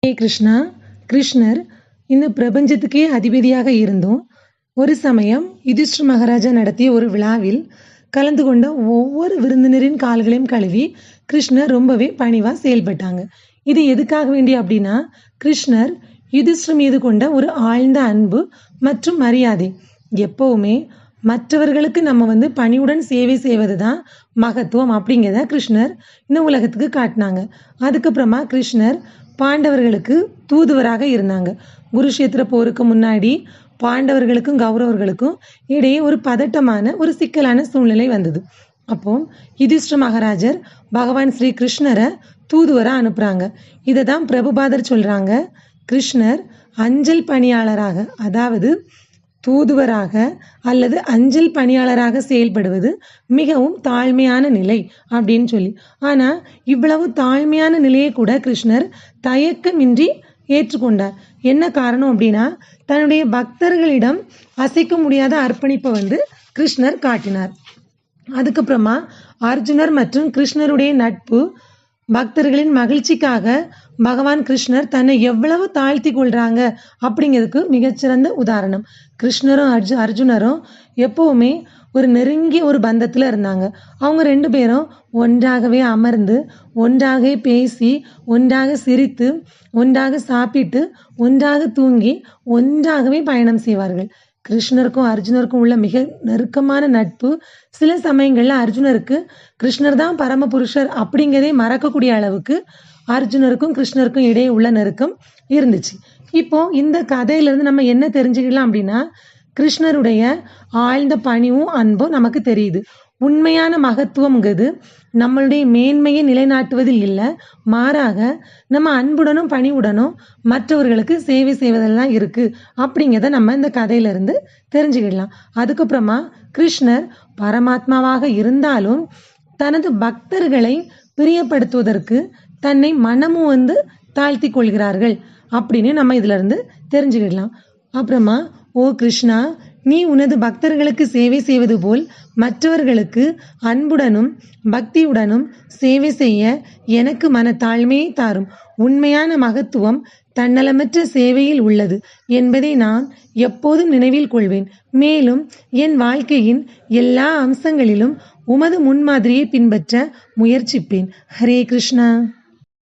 ஹே கிருஷ்ணா. கிருஷ்ணர் இந்த பிரபஞ்சத்துக்கே அதிபதியாக இருந்தும் ஒரு சமயம் யுதிஷ்டிர மகாராஜா நடத்திய ஒரு விழாவில் கலந்து கொண்ட ஒவ்வொரு விருந்தினரின் கால்களையும் கழுவி கிருஷ்ணர் ரொம்பவே பணிவாக செயல்பட்டாங்க. இது எதுக்காக வேண்டி அப்படின்னா, கிருஷ்ணர் யுதிஷ்டிர மீது கொண்ட ஒரு ஆழ்ந்த அன்பு மற்றும் மரியாதை. எப்பவுமே மற்றவர்களுக்கு நம்ம பணிவுடன் சேவை செய்வது தான் மகத்துவம் அப்படிங்கிறத கிருஷ்ணர் இந்த உலகத்துக்கு காட்டினாங்க. அதுக்கப்புறமா கிருஷ்ணர் பாண்டவர்களுக்கு தூதுவராக இருந்தாங்க. குருஷேத்திர போருக்கு முன்னாடி பாண்டவர்களுக்கும் கௌரவர்களுக்கும் இடையே ஒரு பதட்டமான ஒரு சிக்கலான சூழ்நிலை வந்தது. அப்போ யுதிஷ்டிர மகாராஜர் பகவான் ஸ்ரீ கிருஷ்ணரை தூதுவராக அனுப்புறாங்க. இதை தான் பிரபுபாதர் சொல்றாங்க, கிருஷ்ணர் அஞ்சல் பணியாளராக, அதாவது தூதுவராக அல்லது அஞ்சல் பணியாளராக செயல்படுவது மிகவும் தாழ்மையான நிலை அப்படின்னு சொல்லி. ஆனால் இவ்வளவு தாழ்மையான நிலையை கூட கிருஷ்ணர் தயக்கமின்றி ஏற்றுக்கொண்டார். என்ன காரணம் அப்படின்னா, தன்னுடைய பக்தர்களிடம் அசைக்க முடியாத அர்ப்பணிப்பை கிருஷ்ணர் காட்டினார். அதுக்கப்புறமா அர்ஜுனர் மற்றும் கிருஷ்ணருடைய நட்பு, பக்தர்களின் மகிழ்ச்சிக்காக பகவான் கிருஷ்ணர் தன்னை எவ்வளவு தாழ்த்தி கொள்றாங்க அப்படிங்கிறதுக்கு மிகச்சிறந்த உதாரணம். கிருஷ்ணரும் அர்ஜுனரும் எப்பவுமே ஒரு நெருங்கிய ஒரு பந்தத்தில் இருந்தாங்க. அவங்க 2 பேரும் ஒன்றாகவே அமர்ந்து, ஒன்றாக பேசி, ஒன்றாக சிரித்து, ஒன்றாக சாப்பிட்டு, ஒன்றாக தூங்கி, ஒன்றாகவே பயணம் செய்வார்கள். கிருஷ்ணருக்கும் அர்ஜுனருக்கும் உள்ள மிக நெருக்கமான நட்பு சில சமயங்களில் அர்ஜுனருக்கு கிருஷ்ணர் தான் பரமபுருஷர் அப்படிங்கிறதே மறக்கக்கூடிய அளவுக்கு அர்ஜுனருக்கும் கிருஷ்ணருக்கும் இடையே உள்ள நெருக்கம் இருந்துச்சு. இப்போ இந்த கதையிலிருந்து நம்ம என்ன தெரிஞ்சுக்கலாம் அப்படின்னா, கிருஷ்ணருடைய ஆழ்ந்த பணிவும் அன்பும் நமக்கு தெரியுது. உண்மையான மகத்துவம்ங்கிறது நம்மளுடைய மேன்மையை நிலைநாட்டுவதில் இல்லை, மாறாக நம்ம அன்புடனும் பணிவுடனும் மற்றவர்களுக்கு சேவை செய்வதில் தான் இருக்கு அப்படிங்கிறத நம்ம இந்த கதையிலிருந்து தெரிஞ்சுக்கிடலாம். அதுக்கப்புறமா கிருஷ்ணர் பரமாத்மாவாக இருந்தாலும் தனது பக்தர்களை பிரியப்படுத்துவதற்கு தன்னை மனமும் தாழ்த்தி கொள்கிறார்கள் அப்படின்னு நம்ம இதுல இருந்து தெரிஞ்சுக்கிடலாம். அப்புறமா, ஓ கிருஷ்ணா, நீ உனது பக்தர்களுக்கு சேவை செய்வது போல் மற்றவர்களுக்கு அன்புடனும் பக்தியுடனும் சேவை செய்ய எனக்கு மனத்தாழ்மையை தாரும். உண்மையான மகத்துவம் தன்னலமற்ற சேவையில் உள்ளது என்பதை நான் எப்போதும் நினைவில் கொள்வேன். மேலும் என் வாழ்க்கையின் எல்லா அம்சங்களிலும் உமது முன்மாதிரியை பின்பற்ற முயற்சிப்பேன். ஹரே கிருஷ்ணா.